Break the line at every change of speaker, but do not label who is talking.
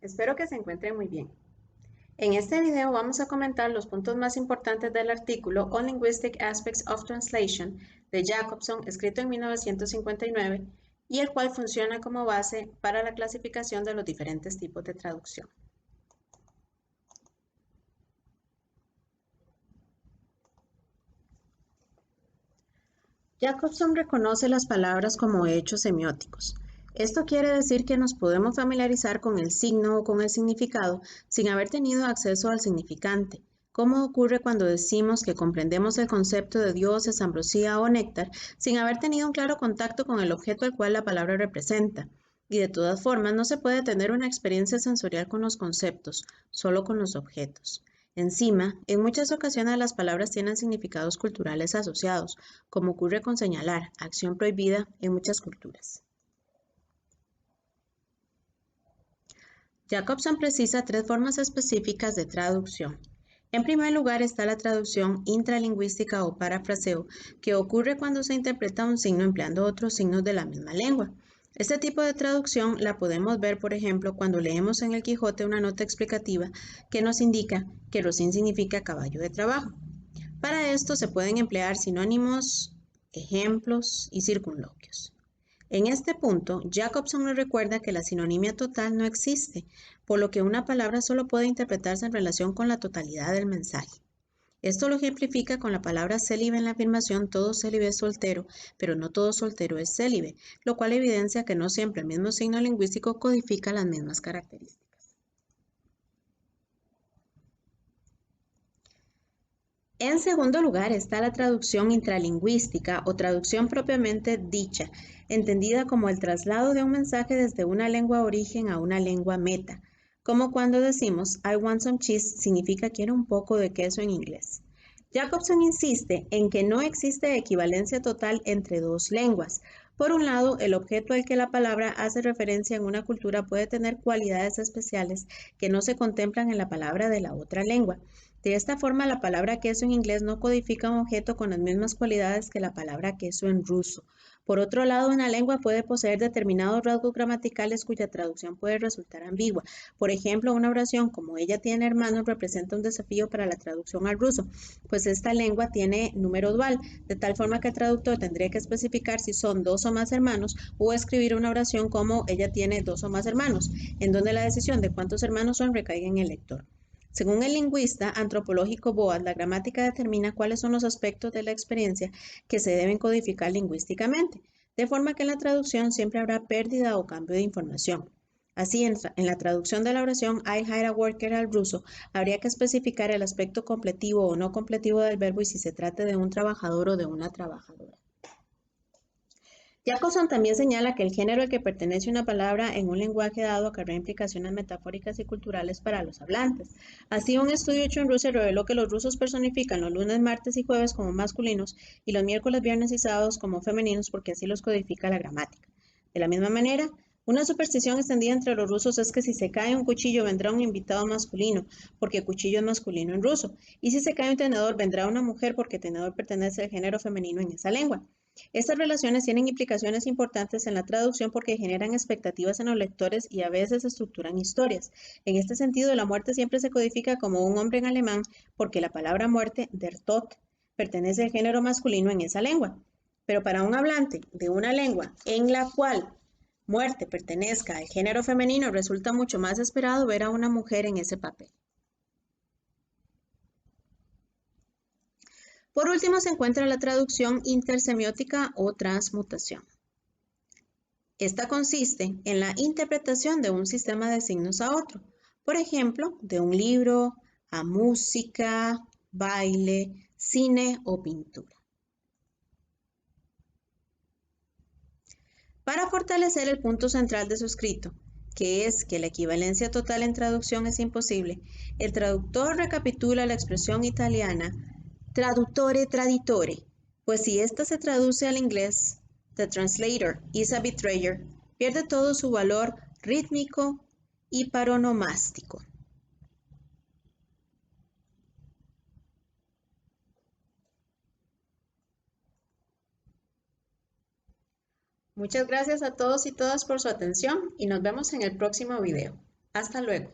Espero que se encuentren muy bien. En este video vamos a comentar los puntos más importantes del artículo On Linguistic Aspects of Translation de Jacobson, escrito en 1959, y el cual funciona como base para la clasificación de los diferentes tipos de traducción. Jacobson reconoce las palabras como hechos semióticos. Esto quiere decir que nos podemos familiarizar con el signo o con el significado sin haber tenido acceso al significante, como ocurre cuando decimos que comprendemos el concepto de dioses, ambrosía o néctar sin haber tenido un claro contacto con el objeto al cual la palabra representa. Y de todas formas, no se puede tener una experiencia sensorial con los conceptos, solo con los objetos. Encima, en muchas ocasiones las palabras tienen significados culturales asociados, como ocurre con señalar, acción prohibida en muchas culturas. Jacobson precisa tres formas específicas de traducción. En primer lugar está la traducción intralingüística o parafraseo, que ocurre cuando se interpreta un signo empleando otros signos de la misma lengua. Este tipo de traducción la podemos ver, por ejemplo, cuando leemos en el Quijote una nota explicativa que nos indica que rocín significa caballo de trabajo. Para esto se pueden emplear sinónimos, ejemplos y circunloquios. En este punto, Jacobson nos recuerda que la sinonimia total no existe, por lo que una palabra solo puede interpretarse en relación con la totalidad del mensaje. Esto lo ejemplifica con la palabra célibe en la afirmación todo célibe es soltero, pero no todo soltero es célibe, lo cual evidencia que no siempre el mismo signo lingüístico codifica las mismas características. En segundo lugar está la traducción intralingüística o traducción propiamente dicha, entendida como el traslado de un mensaje desde una lengua origen a una lengua meta, como cuando decimos I want some cheese significa quiero un poco de queso en inglés. Jacobson insiste en que no existe equivalencia total entre dos lenguas. Por un lado, el objeto al que la palabra hace referencia en una cultura puede tener cualidades especiales que no se contemplan en la palabra de la otra lengua. De esta forma, la palabra queso en inglés no codifica un objeto con las mismas cualidades que la palabra queso en ruso. Por otro lado, una lengua puede poseer determinados rasgos gramaticales cuya traducción puede resultar ambigua. Por ejemplo, una oración como ella tiene hermanos representa un desafío para la traducción al ruso, pues esta lengua tiene número dual, de tal forma que el traductor tendría que especificar si son dos o más hermanos o escribir una oración como ella tiene dos o más hermanos, en donde la decisión de cuántos hermanos son recaiga en el lector. Según el lingüista antropológico Boas, la gramática determina cuáles son los aspectos de la experiencia que se deben codificar lingüísticamente, de forma que en la traducción siempre habrá pérdida o cambio de información. Así, en la traducción de la oración I hired a worker al ruso, habría que especificar el aspecto completivo o no completivo del verbo y si se trata de un trabajador o de una trabajadora. Jacobson también señala que el género al que pertenece una palabra en un lenguaje dado acarrea implicaciones metafóricas y culturales para los hablantes. Así, un estudio hecho en Rusia reveló que los rusos personifican los lunes, martes y jueves como masculinos y los miércoles, viernes y sábados como femeninos porque así los codifica la gramática. De la misma manera, una superstición extendida entre los rusos es que si se cae un cuchillo vendrá un invitado masculino, porque cuchillo es masculino en ruso, y si se cae un tenedor vendrá una mujer porque tenedor pertenece al género femenino en esa lengua. Estas relaciones tienen implicaciones importantes en la traducción porque generan expectativas en los lectores y a veces estructuran historias. En este sentido, la muerte siempre se codifica como un hombre en alemán porque la palabra muerte, der Tod, pertenece al género masculino en esa lengua. Pero para un hablante de una lengua en la cual muerte pertenezca al género femenino, resulta mucho más esperado ver a una mujer en ese papel. Por último, se encuentra la traducción intersemiótica o transmutación. Esta consiste en la interpretación de un sistema de signos a otro, por ejemplo, de un libro a música, baile, cine o pintura. Para fortalecer el punto central de su escrito, que es que la equivalencia total en traducción es imposible, el traductor recapitula la expresión italiana traduttore traditore, pues si ésta se traduce al inglés, the translator is a betrayer, pierde todo su valor rítmico y paronomástico. Muchas gracias a todos y todas por su atención y nos vemos en el próximo video. Hasta luego.